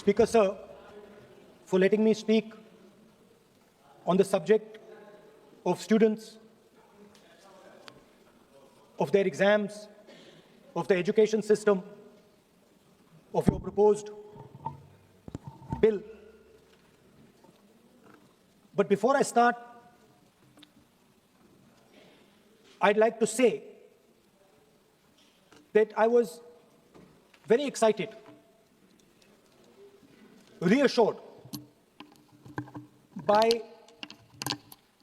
Speaker, sir, for letting me speak on the subject of students, of their exams, of the education system, of your proposed bill. But before I start, I'd like to say that I was very excited, reassured by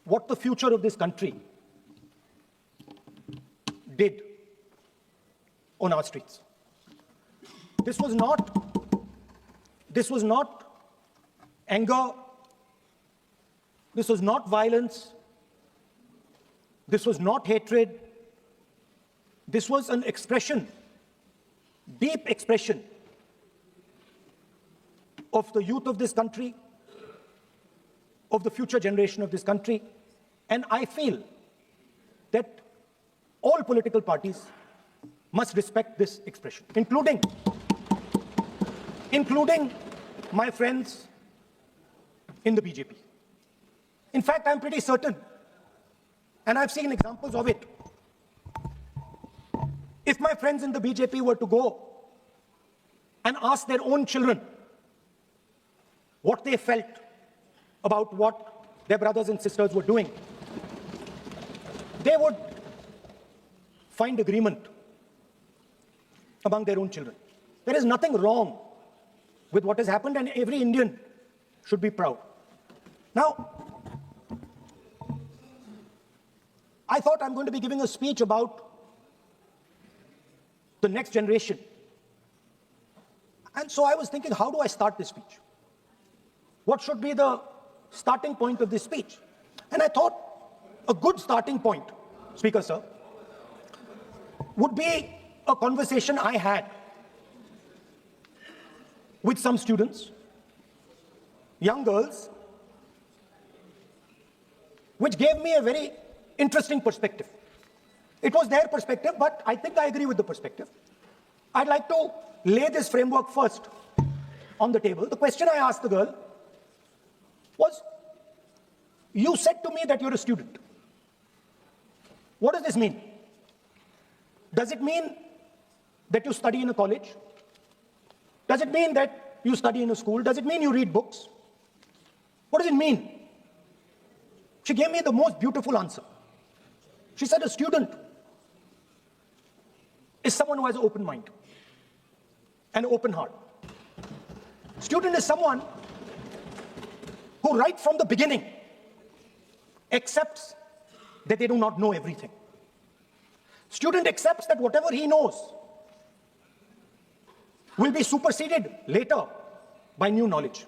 what the future of this country did on our streets. This was not anger, this was not violence, this was not hatred, this was an expression, deep expression of the youth of this country, of the future generation of this country. And I feel that all political parties must respect this expression, including my friends in the BJP. In fact, I'm pretty certain, and I've seen examples of it, if my friends in the BJP were to go and ask their own children what they felt about what their brothers and sisters were doing, they would find agreement among their own children. There is nothing wrong with what has happened, and every Indian should be proud. Now, I thought I'm going to be giving a speech about the next generation. And so I was thinking, how do I start this speech? What should be the starting point of this speech? And I thought a good starting point, Speaker, sir, would be a conversation I had with some students, young girls, which gave me a very interesting perspective. It was their perspective, but I think I agree with the perspective. I'd like to lay this framework first on the table. The question I asked the girl was, you said to me that you're a student. What does this mean? Does it mean that you study in a college? Does it mean that you study in a school? Does it mean you read books? What does it mean? She gave me the most beautiful answer. She said a student is someone who has an open mind and an open heart. Student is someone who right from the beginning accepts that they do not know everything. Student accepts that whatever he knows will be superseded later by new knowledge.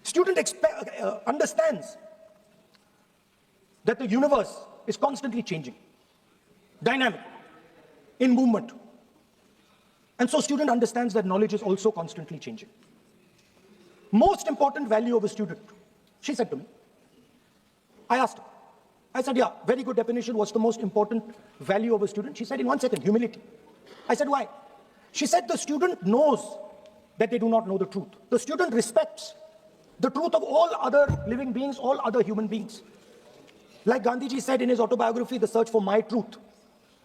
Student understands that the universe is constantly changing, dynamic, in movement. And so student understands that knowledge is also constantly changing. Most important value of a student, she said to me. I asked her. I said, yeah, very good definition. What's the most important value of a student? She said, in 1 second, humility. I said, why? She said, the student knows that they do not know the truth. The student respects the truth of all other living beings, all other human beings. Like Gandhiji said in his autobiography, The Search for My Truth.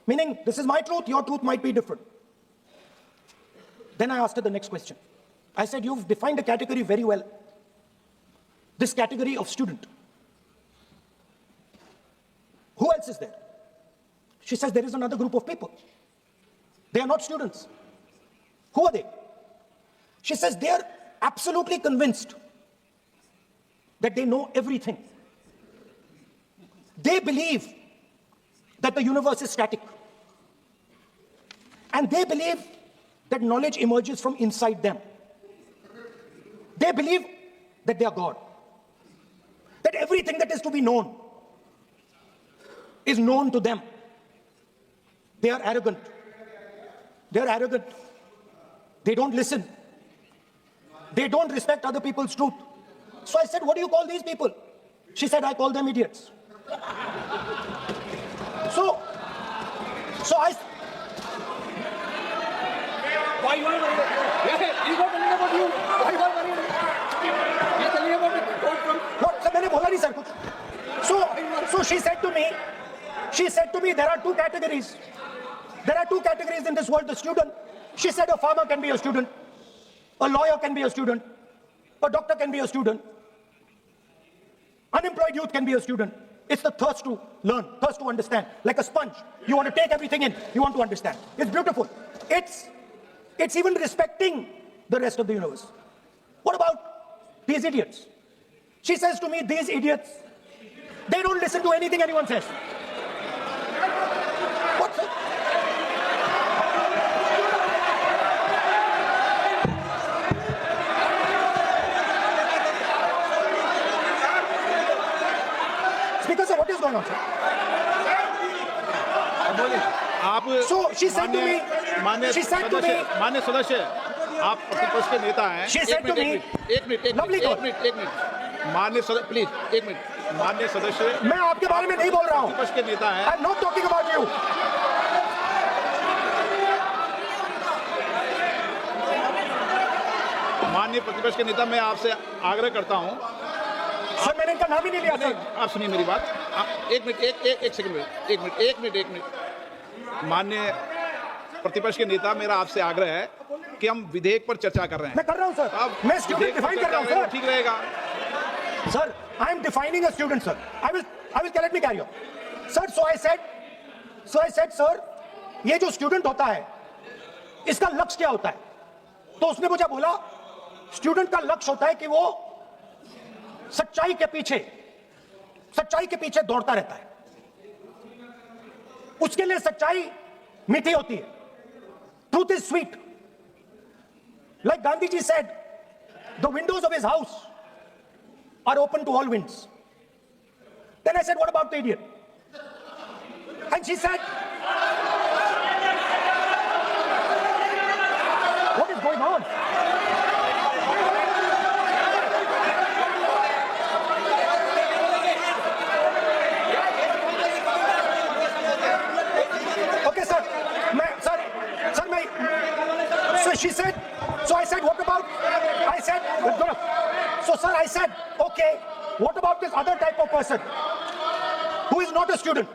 Meaning, this is my truth, your truth might be different. Then I asked her the next question. I said, you've defined a category very well. This category of student. Who else is there? She says, there is another group of people. They are not students. Who are they? She says, they are absolutely convinced that they know everything. They believe that the universe is static. And they believe that knowledge emerges from inside them. They believe that they are God. That everything that is to be known is known to them. They are arrogant. They are arrogant. They don't listen. They don't respect other people's truth. So I said, what do you call these people? She said, I call them idiots. So I... Why you are worried? Yeah, he's not telling about you. Why you are worried? she said to me, there are two categories. There are two categories in this world, the student. She said a farmer can be a student, a lawyer can be a student, a doctor can be a student, unemployed youth can be a student. It's the thirst to learn, thirst to understand, like a sponge. You want to take everything in, you want to understand. It's beautiful. It's even respecting the rest of the universe. What about these idiots? She says to me, these idiots, they don't listen to anything anyone says. What's it? Speaker sir, what is going on, sir? आप So she said to me, she said to me, मान्य सदस्य, आप प्रतिपक्ष के नेता हैं। she said to me, lovely girl. मान्य सदस्य, प्लीज एक मिनट। मान्य सदस्य, मैं आपके बारे में नहीं बोल रहा हूं। प्रतिपक्ष के नेता हैं। I'm not talking about you. माननीय प्रतिपक्ष के नेता, मैं आपसे आग्रह करता हूं। सर मैंने इनका नाम ही नहीं लिया सर। आप सुनिए मेरी बात। एक मिनट, एक सेकंड में, एक मिनट। माननीय प्रतिपक्ष के नेता, मेरा आपसे आग्रह है कि हम विधेयक पर चर्चा कर रहे हैं। मैं कर रहा हूं सर। आप मैं स्टूडेंट डिफाइन कर रहा हूं सर। ठीक रहेगा। Sir, I am defining a student, sir. I will let me carry on. Sir, so I said, sir, ये जो स्टूडेंट होता है, इसका लक्ष्य क्या होता है? तो उसने मुझे बोला, स्टूडेंट का लक्ष्य होता है कि वो सच्चाई के पीछे दौड़ता रहता है। उसके लिए सच्चाई मीठी होती है। Truth is sweet. Like Gandhi ji said, the windows of his house are open to all winds. Then I said, what about the idiot? And she said, what is going on? Okay, sir. So she said, so I said, what about? I said, so sir, I said, okay, what about this other type of person who is not a student?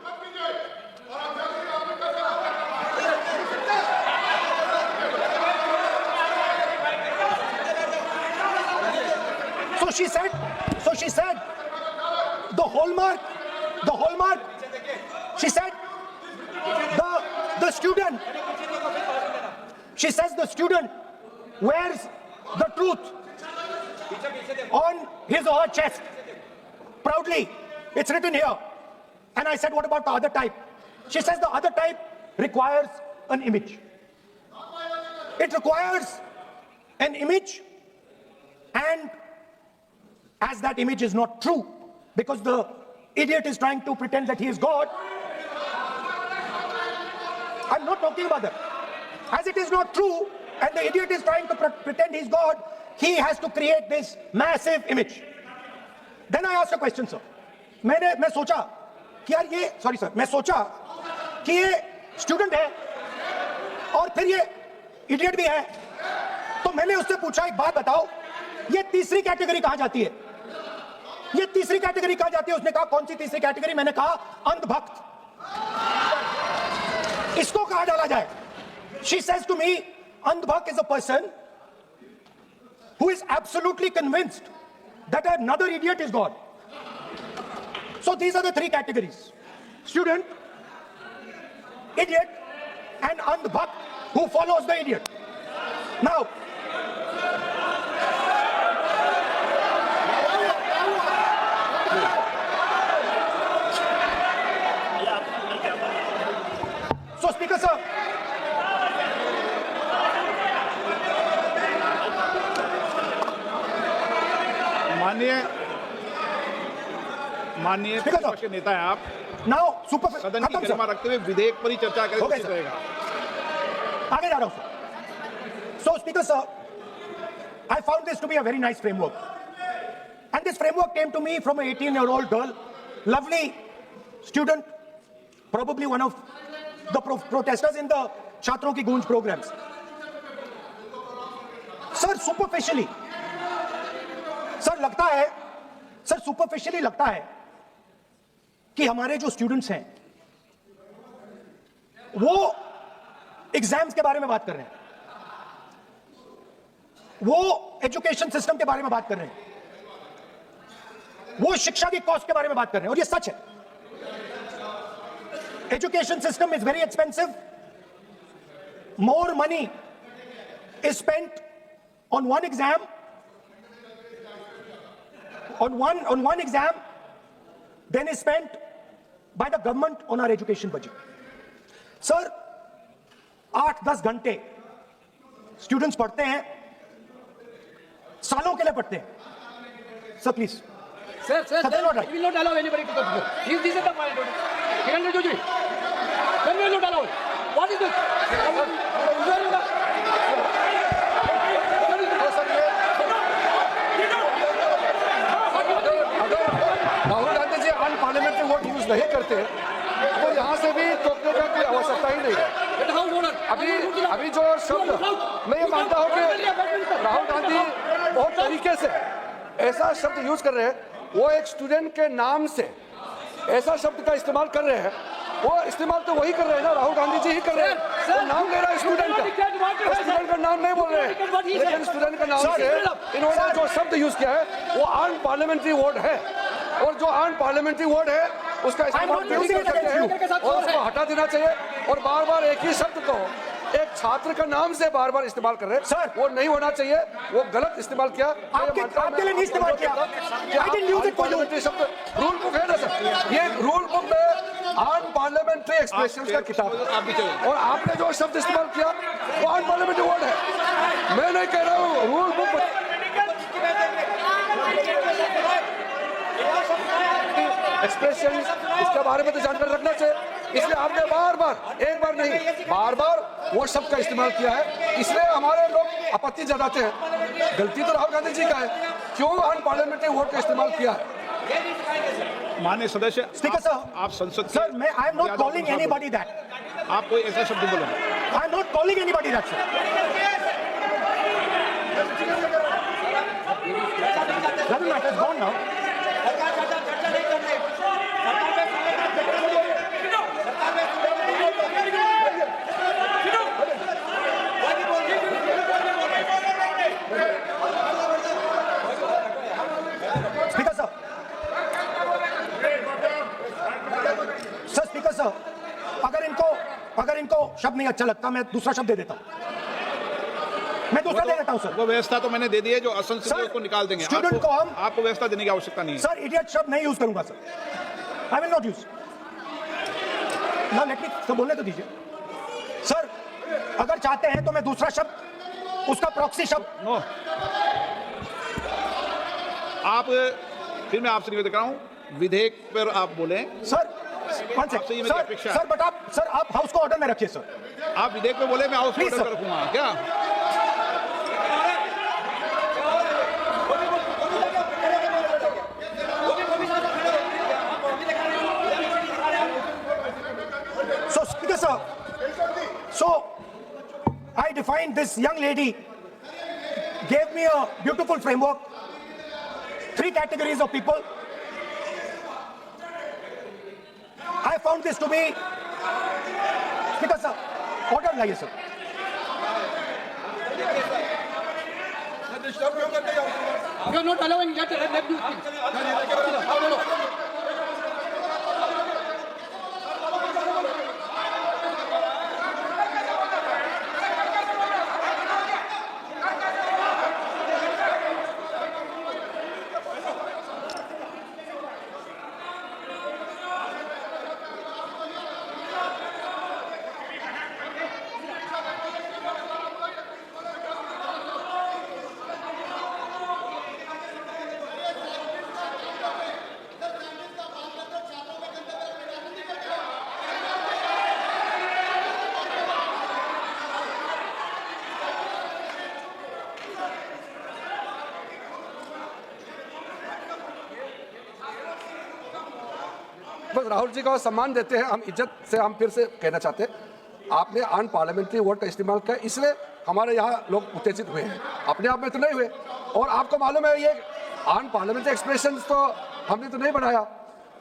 So she said, the hallmark, she said, the student, she says the student wears the truth on his or her chest. Proudly, it's written here. And I said, what about the other type? She says the other type requires an image. It requires an image, and as that image is not true, because the idiot is trying to pretend that he is God, I'm not talking about that. As it is not true, and the idiot is trying to pretend he's God, he has to create this massive image. Then I asked a question, sir. मैं सोचा कि यार ये, sorry sir, मैं सोचा कि ये student है और फिर ये इडियट भी है, तो मैंने उससे पूछा, एक बात बताओ, ये तीसरी कैटेगरी कहाँ जाती है? ये तीसरी कैटेगरी कहाँ जाती है? उसने कहा, कौन सी तीसरी कैटेगरी? मैंने कहा, अंधभक्त। इसको कहाँ डाला जाए? She says to me, अंधभक्त is a person who is absolutely convinced that another idiot is God. So these are the three categories: student, idiot, and andhbhakt who follows the idiot. Now, so Speaker sir, माननीय प्रतिपक्ष के नेता हैं आप। now super सदन की गरिमा रखते हुए विधेयक पर ही चर्चा करें तो ठीक रहेगा। आगे जा रहा हूं sir. So Speaker sir, I found this to be a very nice framework, and this framework came to me from an 18-year-old girl, lovely student, probably one of the protesters in the Chhatron Ki Goonj programs. Sir, superficially लगता है कि हमारे जो students हैं वो exams के बारे में बात कर रहे हैं, वो एजुकेशन सिस्टम के बारे में बात कर रहे हैं, वो शिक्षा की कॉस्ट के बारे में बात कर रहे हैं, और ये सच है। Education system is very expensive, more money is spent on one exam, on one exam then is spent by the government on our education budget. Sir, 8-10 घंटे स्टूडेंट्स पढ़ते हैं, सालों के लिए पढ़ते हैं। Sir please Sir, Sir, we not right. will not allow anybody to come here. This is the point. Kiran Rijiju ji, then we will not allow it. What is this? Rahul Gandhi ji unparliamentary vote use नहीं करते तो यहाँ से भी टोकने का कोई आवश्यकता ही नहीं है। अभी जो शब्द मैं ये मानता हूँ कि राहुल गांधी बहुत तरीके से ऐसा शब्द यूज कर रहे हैं, वो एक स्टूडेंट के नाम से ऐसा शब्द का इस्तेमाल कर रहे हैं, वो इस्तेमाल तो वही कर रहे हैं ना, राहुल गांधी जी ही कर रहे हैं। वो नाम ले रहा है स्टूडेंट का, स्टूडेंट का नाम नहीं बोल रहे हैं, लेकिन स्टूडेंट का नाम से इन्होंने जो शब्द यूज किया है वो अनपार्लियामेंट्री वर्ड है, और जो अनपार्लियामेंट्री वर्ड है उसका इस्तेमाल नहीं कर सकते हैं और उसको हटा देना चाहिए। और बार बार एक ही शब्द को एक छात्र का नाम से बार बार इस्तेमाल कर रहे हैं, सर वो नहीं होना चाहिए, वो गलत इस्तेमाल किया। आपके लिए नहीं इस्तेमाल किया। शब्द रूल बुक है ना सर, ये रूल बुक में अनपार्लियामेंट्री एक्सप्रेशंस का किताब है, और आपने जो शब्द इस्तेमाल किया वो अनपार्लियामेंट्री वर्ड है। मैं नहीं कह रहा हूँ, रूल बुक एक्सप्रेशन इसके बारे में तो जानकारी रखना चाहिए, इसलिए आपने बार बार, एक बार नहीं बार बार वो शब्द का इस्तेमाल किया है, इसलिए हमारे लोग आपत्ति जताते हैं। गलती तो राहुल गांधी जी का है, क्यों अनपार्लियामेंट्री वर्ड का इस्तेमाल किया है। माननीय सदस्य, स्पीकर सर, आप संसद सर मैं I am not calling anybody that, आप कोई ऐसा शब्द बोलो, I am not calling anybody that sir. Doesn't matter, it's gone now. Speaker sir. Sir, Speaker sir, अगर इनको शब्द नहीं अच्छा लगता, मैं दूसरा शब्द दे देता हूं, मैं दूसरा दे देता हूं सर। वो व्यवस्था तो मैंने दे दी है, जो असंसदीय को निकाल देंगे। स्टूडेंट को हम आपको व्यवस्था देने की आवश्यकता नहीं है सर। इडियट शब्द नहीं यूज करूंगा sir, I will not use. ना लेट मी तो बोलने तो दीजिए सर, अगर चाहते हैं तो मैं दूसरा शब्द, उसका प्रॉक्सी शब्द। नो, आप फिर मैं आपसे निवेदन कर रहा हूं, विधेयक पर आप बोले सर वन सेकंड आपसे ये मेरी अपेक्षा है। सर बट आप सर आप हाउस को ऑर्डर में रखिए सर। आप विधेयक पे बोले, मैं हाउस Please, ऑर्डर sir. रखूंगा क्या? So Speaker sir, so I defined this young lady, gave me a beautiful framework, 3 categories of people. I found this to be, Speaker sir, order लाइए sir. You are not allowing that. Let me speak. बस राहुल जी का सम्मान देते हैं, हम इज्जत से हम फिर से कहना चाहते हैं, आपने अनपार्लियामेंट्री वर्ड का इस्तेमाल किया, इसलिए हमारे यहाँ लोग उत्तेजित हुए हैं, अपने आप में तो नहीं हुए। और आपको मालूम है ये अनपार्लियामेंट्री एक्सप्रेशन तो हमने तो नहीं बनाया,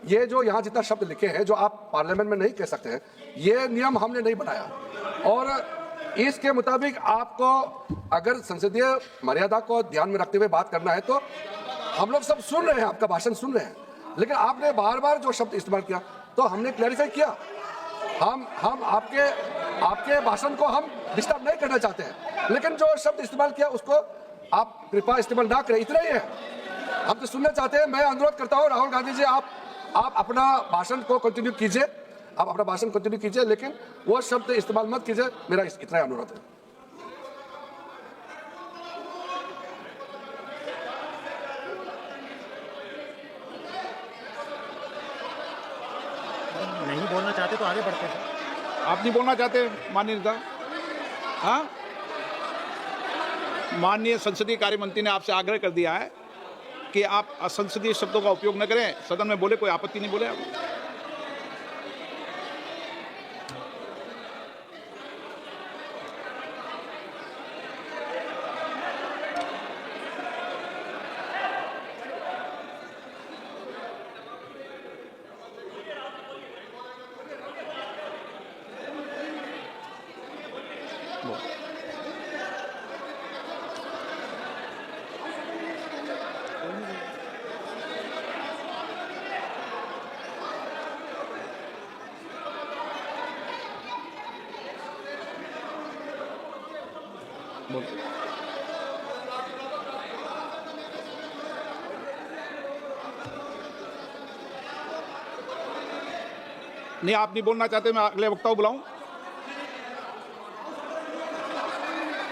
ये जो यहाँ जितना शब्द लिखे हैं जो आप पार्लियामेंट में नहीं कह सकते हैं, ये नियम हमने नहीं बनाया। और इसके मुताबिक आपको अगर संसदीय मर्यादा को ध्यान में रखते हुए बात करना है तो हम लोग सब सुन रहे हैं, आपका भाषण सुन रहे हैं, लेकिन आपने बार बार जो शब्द इस्तेमाल किया तो हमने क्लैरिफाई किया। हम आपके भाषण को हम डिस्टर्ब नहीं करना चाहते हैं, लेकिन जो शब्द इस्तेमाल किया उसको आप कृपया इस्तेमाल ना करें, इतना ही है। हम तो सुनना चाहते हैं। मैं अनुरोध करता हूँ राहुल गांधी जी, आप अपना भाषण को कंटिन्यू कीजिए, आप अपना भाषण कंटिन्यू कीजिए, लेकिन वो शब्द इस्तेमाल मत कीजिए। मेरा इतना ही अनुरोध है। नहीं बोलना चाहते तो आगे बढ़ते हैं। आप नहीं बोलना चाहते माननीय नेता? हाँ, माननीय संसदीय कार्य मंत्री ने आपसे आग्रह कर दिया है कि आप असंसदीय शब्दों का उपयोग न करें, सदन में बोले, कोई आपत्ति नहीं बोले आप। नहीं, आप नहीं बोलना चाहते, मैं अगले वक्ता को बुलाऊं?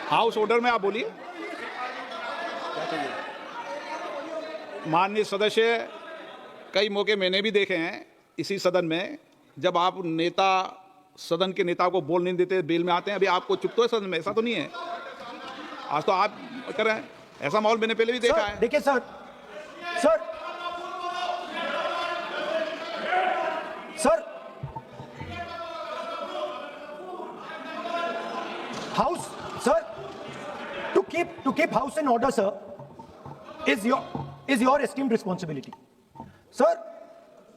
हाउस ऑर्डर में आप बोलिए। माननीय सदस्य, कई मौके मैंने भी देखे हैं इसी सदन में, जब आप नेता सदन के नेता को बोल नहीं देते, बेल में आते हैं। अभी आपको चुप तो है सदन में, ऐसा तो नहीं है। आज तो आप कर रहे हैं, ऐसा माहौल मैंने पहले भी देखा है। देखिए sir, House, sir, to keep house in order, sir, is your esteemed responsibility. Sir,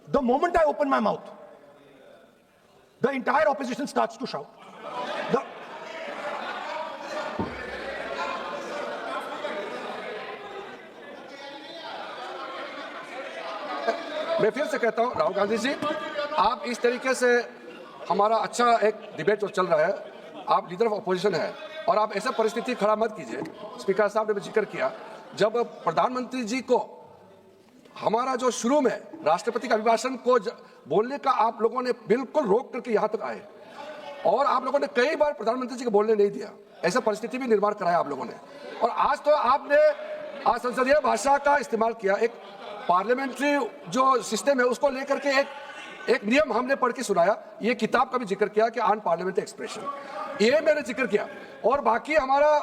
the moment I open my mouth, the entire opposition starts to shout. मैं फिर से कहता हूं राहुल गांधी जी, आप इस तरीके से हमारा अच्छा एक डिबेट जो चल रहा है, आप लीडर ऑफ अपोजिशन है और आप ऐसा परिस्थिति खड़ा मत कीजिए। स्पीकर साहब ने भी जिक्र किया, जब प्रधानमंत्री जी को हमारा जो शुरू में राष्ट्रपति का अभिभाषण को बोलने का आप लोगों ने बिल्कुल रोक करके यहाँ तक आए और आप लोगों ने कई बार प्रधानमंत्री जी को बोलने नहीं दिया, ऐसा परिस्थिति भी निर्माण कराया आप लोगों ने। और आज तो आपने संसदीय भाषा का इस्तेमाल किया, एक पार्लियामेंट्री जो सिस्टम है उसको लेकर के एक नियम हमने पढ़ के सुनाया। ये किताब का भी जिक्र किया कि अन पार्लियामेंट्री एक्सप्रेशन, ये मैंने जिक्र किया। और बाकी हमारा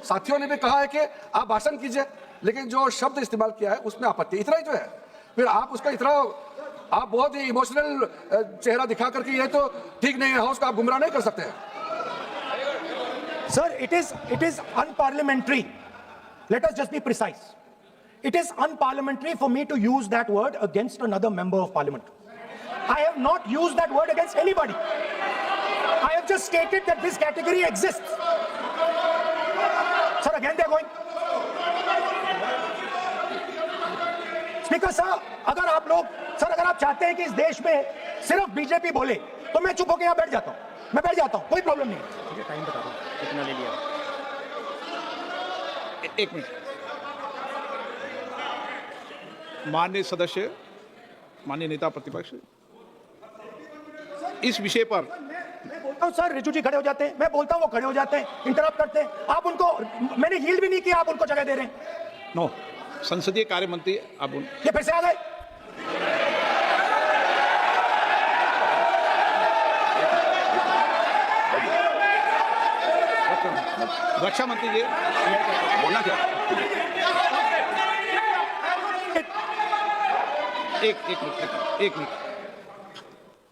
साथियों ने भी कहा है कि आप भाषण कीजिए, लेकिन जो शब्द इस्तेमाल किया है उसमें आपत्ति, इतना ही जो है। फिर आप उसका इतना आप बहुत ही इमोशनल चेहरा दिखा करके ये तो ठीक नहीं है, हाउस को आप गुमराह नहीं कर सकते हैं। Sir, it is unparliamentary. Let us just be precise. It is unparliamentary for me to use that word against another member of parliament. I have not used that word against anybody. I have just stated that this category exists. Sir, again they are going. Speaker sir, अगर आप चाहते हैं कि इस देश में सिर्फ BJP बोले, तो मैं चुप होकर यहाँ बैठ जाता हूँ, कोई प्रॉब्लम नहीं है। टाइम बता दो कितना ले लिया। एक मिनट, माननीय सदस्य, माननीय नेता प्रतिपक्ष, इस विषय पर मैं बोलता हूं सर, रिजू जी खड़े हो जाते हैं, मैं बोलता हूं वो खड़े हो जाते हैं, इंटरप्ट करते हैं। आप उनको, मैंने यील्ड भी नहीं किया, आप उनको जगह दे रहे हैं। नो, संसदीय कार्य मंत्री आप ये फिर से आ गए। रक्षा मंत्री जी बोलना क्या? एक मिनट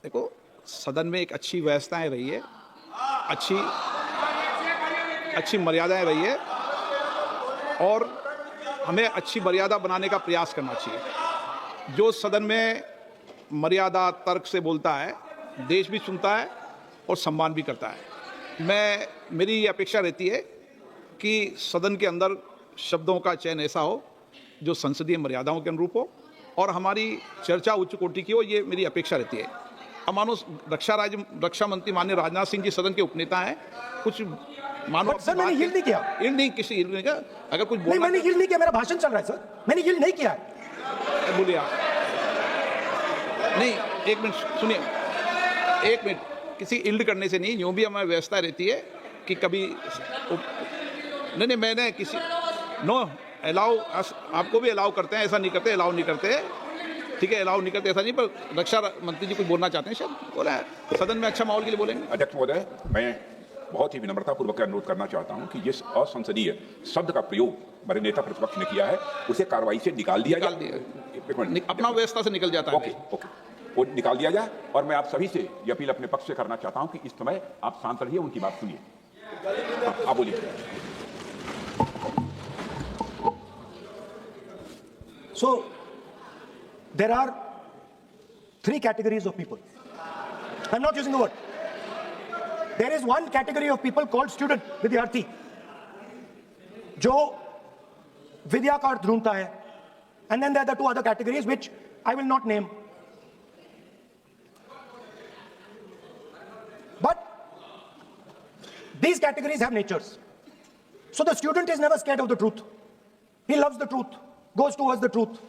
देखो, सदन में एक अच्छी व्यवस्थाएं रही है, अच्छी मर्यादाएं रही है और हमें अच्छी मर्यादा बनाने का प्रयास करना चाहिए। जो सदन में मर्यादा तर्क से बोलता है, देश भी सुनता है और सम्मान भी करता है। मेरी ये अपेक्षा रहती है कि सदन के अंदर शब्दों का चयन ऐसा हो जो संसदीय मर्यादाओं के अनुरूप हो और हमारी चर्चा उच्च कोटि की हो, ये मेरी अपेक्षा रहती है। अब मानो रक्षा मंत्री माननीय राजनाथ सिंह जी सदन के उपनेता हैं, कुछ मानो But सर मैंने yield नहीं किया। yield नहीं, किसी yield नहीं किया। अगर कुछ नहीं, बोलना मैंने yield नहीं किया, मेरा भाषण चल रहा है सर, मैंने yield नहीं किया है। बोलिए आप। नहीं, एक मिनट सुनिए, एक मिनट, किसी इल्ड करने से नहीं, यूं भी हमारी व्यवस्था रहती है कि कभी नहीं मैंने किसी नो अलाउ, आपको भी अलाउ करते हैं, ऐसा नहीं करते, अलाउ नहीं करते, ठीक है, अलाउ नहीं करते ऐसा नहीं, पर रक्षा मंत्री जी कुछ बोलना चाहते हैं, शायद बोला है सदन में अच्छा माहौल के लिए बोलेंगे। अध्यक्ष महोदय, मैं बहुत ही विनम्रतापूर्वक अनुरोध करना चाहता हूं कि जिस असंसदीय शब्द का प्रयोग हमारे नेता प्रतिपक्ष ने किया है उसे कार्रवाई से निकाल दिया जाए। अपना व्यवस्था से निकल जाता है। ओके, वो निकाल दिया जाए। और मैं आप सभी से ये अपील अपने पक्ष से करना चाहता हूं कि इस समय आप शांत रहिए, उनकी बात सुनिए। आप बोलिए। So, there are 3 categories of people. I'm not using the word. There is one category of people called student, विद्यार्थी, जो विद्या का अर्थ ढूंढता है. And then there are the 2 other categories which I will not name. But these categories have natures. So the student is never scared of the truth. He loves the truth, goes towards the truth.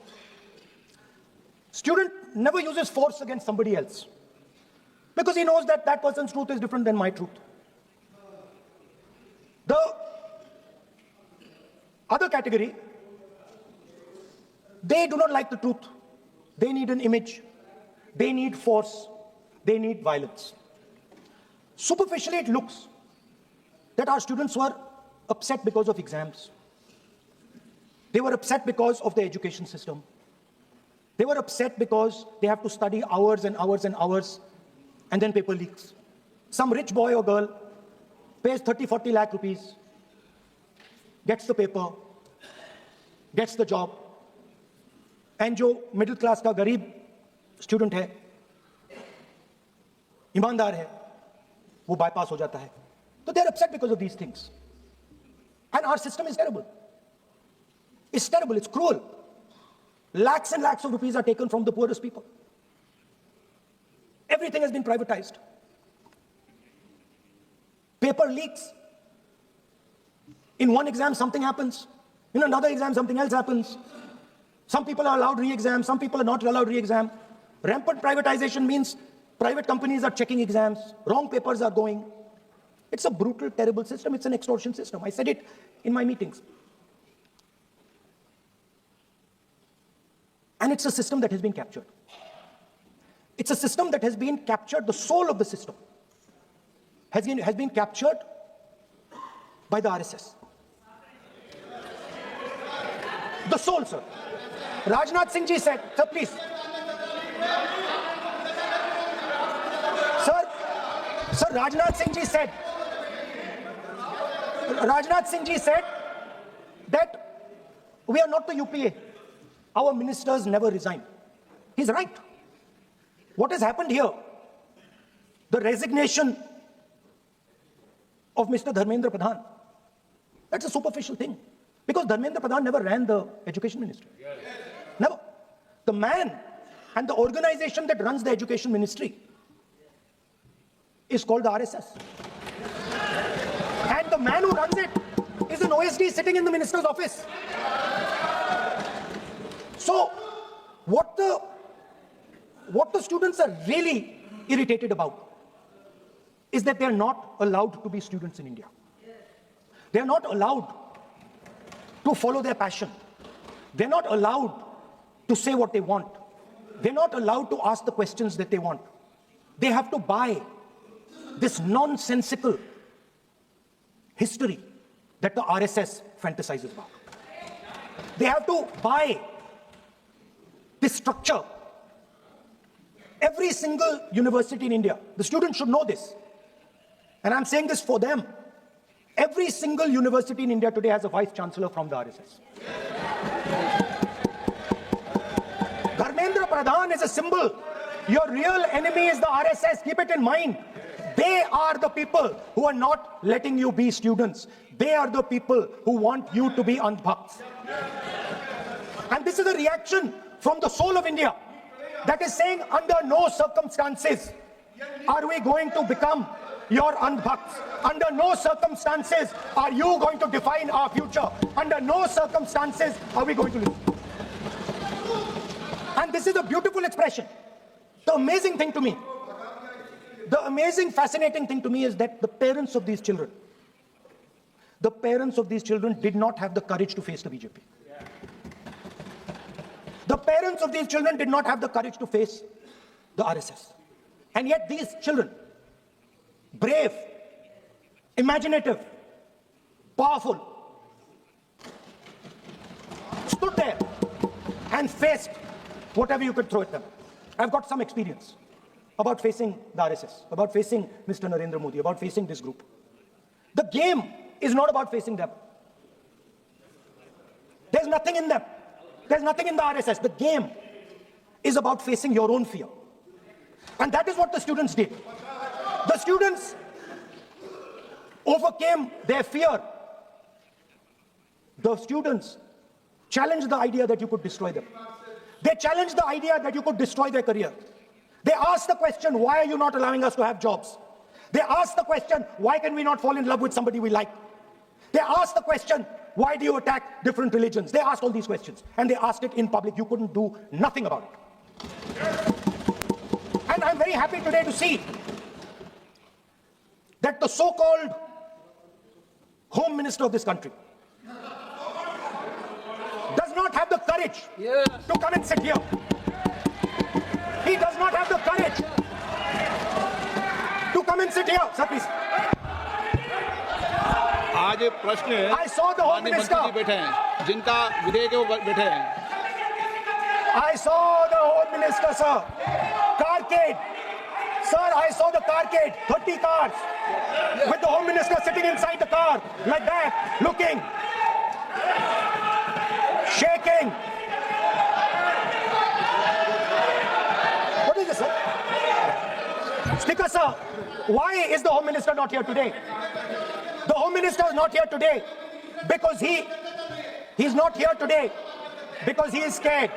Student never uses force against somebody else because he knows that that person's truth is different than my truth. The other category, they do not like the truth. They need an image. They need force. They need violence. Superficially, it looks that our students were upset because of exams. They were upset because of the education system. They were upset because they have to study hours and hours and hours, and then paper leaks. Some rich boy or girl pays 30-40 lakh rupees, gets the paper, gets the job, and जो middle class का गरीब student है, ईमानदार है, वो bypass हो जाता है. So they are upset because of these things. And our system is terrible. It's terrible, it's cruel. Lakhs and lakhs of rupees are taken from the poorest people. Everything has been privatized. Paper leaks. In one exam, something happens. In another exam, something else happens. Some people are allowed re-exam, some people are not allowed re-exam. Rampant privatization means private companies are checking exams, wrong papers are going. It's a brutal, terrible system. It's an extortion system. I said it in my meetings. And it's a system that has been captured. It's a system that has been captured, the soul of the system has been captured by the RSS. The soul, sir. Rajnath Singh ji said, sir, please. Sir, Rajnath Singh ji said that we are not the UPA. Our ministers never resign. He's right. What has happened here? The resignation of Mr. Dharmendra Pradhan. That's a superficial thing. Because Dharmendra Pradhan never ran the education ministry. Never. The man and the organization that runs the education ministry is called the RSS. And the man who runs it is an OSD sitting in the minister's office. So, what the students are really irritated about is that they are not allowed to be students in India. They are not allowed to follow their passion. They are not allowed to say what they want. They are not allowed to ask the questions that they want. They have to buy this nonsensical history that the RSS fantasizes about. They have to buy this structure. Every single university in India, the students should know this, and I'm saying this for them. Every single university in India today has a vice chancellor from the RSS. Dharmendra Pradhan is a symbol Your real enemy is the RSS. Keep it in mind. They are the people who are not letting you be students. They are the people who want you to be andhbhakts. And this is a reaction from the soul of India that is saying, under no circumstances are we going to become your andhbhakts. Under no circumstances are you going to define our future. Under no circumstances are we going to lose. And this is a beautiful expression. The amazing thing to me, the amazing, fascinating thing to me is that the parents of these children did not have the courage to face the BJP. The parents of these children did not have the courage to face the RSS. And yet these children, brave, imaginative, powerful, stood there and faced whatever you could throw at them. I've got some experience about facing the RSS, about facing Mr. Narendra Modi, about facing this group. The game is not about facing them. There's nothing in them. There's nothing in the RSS. The game is about facing your own fear. And that is what the students did. The students overcame their fear. The students challenged the idea that you could destroy them. They challenged the idea that you could destroy their career. They asked the question, why are you not allowing us to have jobs? They asked the question, why can we not fall in love with somebody we like? They asked the question, why do you attack different religions? They asked all these questions, and they asked it in public. You couldn't do nothing about it. And I'm very happy today to see that the so-called Home Minister of this country does not have the courage to come and sit here. He does not have the courage to come and sit here. Sir, please. आज प्रश्न है, I saw the Home माननीय Minister. मंत्री जी बैठे हैं, जिनका विधेयक है वो बैठे हैं. I saw the Home Minister, sir. Carcade. Sir, I saw the carcade. 30 cars. With the Home Minister sitting inside the car. Like that. Looking. Shaking. What is this, sir? Speaker, sir, why is the Home Minister not here today? The Home Minister is not here today because he's not here today because he is scared.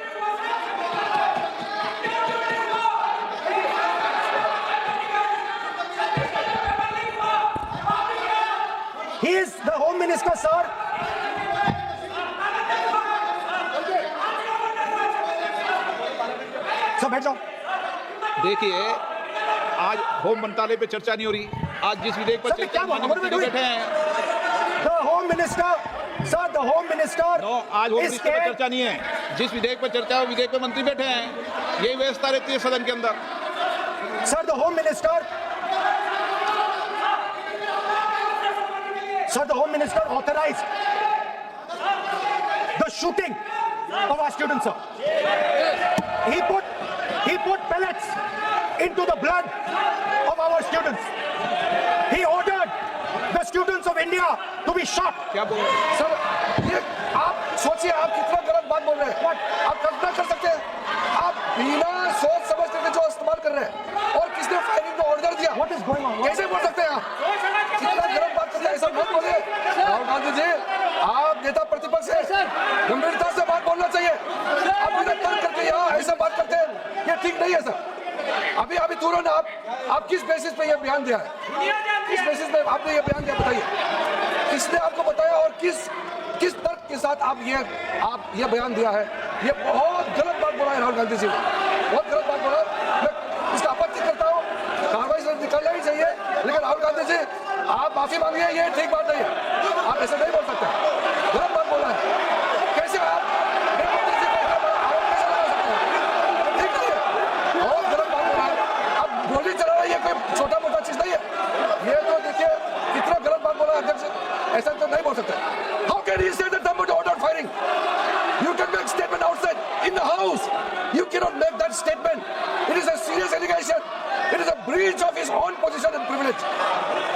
He is the Home Minister, sir. Sir बैठ जाओ. देखिए, आज home मंत्रालय पे चर्चा नहीं हो रही. आज जिस विधेयक पर सर, चर्चा क्या माननीय बोल मंत्री जी बैठे हैं. The Home Minister, sir, the Home Minister no, आज होम is मिनिस्टर पर scared. चर्चा नहीं है. जिस विधेयक पर चर्चा है, विधेयक पे मंत्री बैठे हैं. यही व्यवस्था रहती है सदन के अंदर. Sir, the Home Minister authorized the shooting of our students, sir. He put pellets into the blood of our students. He ordered the students of India to be shot. क्या बोल रहे हैं? सर, ये आप सोचिए, आप कितना गलत बात बोल रहे हैं. आप कल्पना कर सकते हैं, आप बिना सोच समझ करके जो इस्तेमाल कर रहे हैं, और किसने फायरिंग को ऑर्डर दिया. What is going on? कैसे बोल सकते हैं आप? कितना गलत बात करते हैं, ऐसा मत बोलिए. राहुल गांधी जी, आप नेता प्रतिपक्ष हैं, गंभीरता से बात बोलना चाहिए. आप बिना तर्क करके यहाँ ऐसा बात करते हैं, ये ठीक नहीं है सर. अभी तुरंत आप किस बेसिस पे ये बयान दिया है? किस बेसिस पे आपने ये बयान दिया, बताइए. किसने आपको बताया और किस तर्क के साथ आप ये बयान दिया है? ये बहुत गलत बात बोला है राहुल गांधी जी, बहुत गलत बात बोला. मैं इसका आपत्ति करता हूँ, कार्रवाई से निकलना ही चाहिए. लेकिन राहुल गांधी जी, आप माफी मांगिए, ये ठीक बात नहीं है. आप ऐसे नहीं बोल सकते, गलत बात बोला है. कैसे आप आरोप कैसे लगा सकते हैं? ठीक नहीं है, बहुत गलत बात बोला है. आप गोली चला रहे हैं, कोई छोटा मोटा चीज नहीं है. ये तो देखिए कितना गलत बात बोला अध्यक्ष, ऐसा तो नहीं बोल सकते. How can he say that somebody ordered firing? You can make statement outside in the house. You cannot make that statement. It is a serious allegation. It is a breach of his own position and privilege.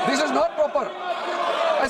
This is not proper.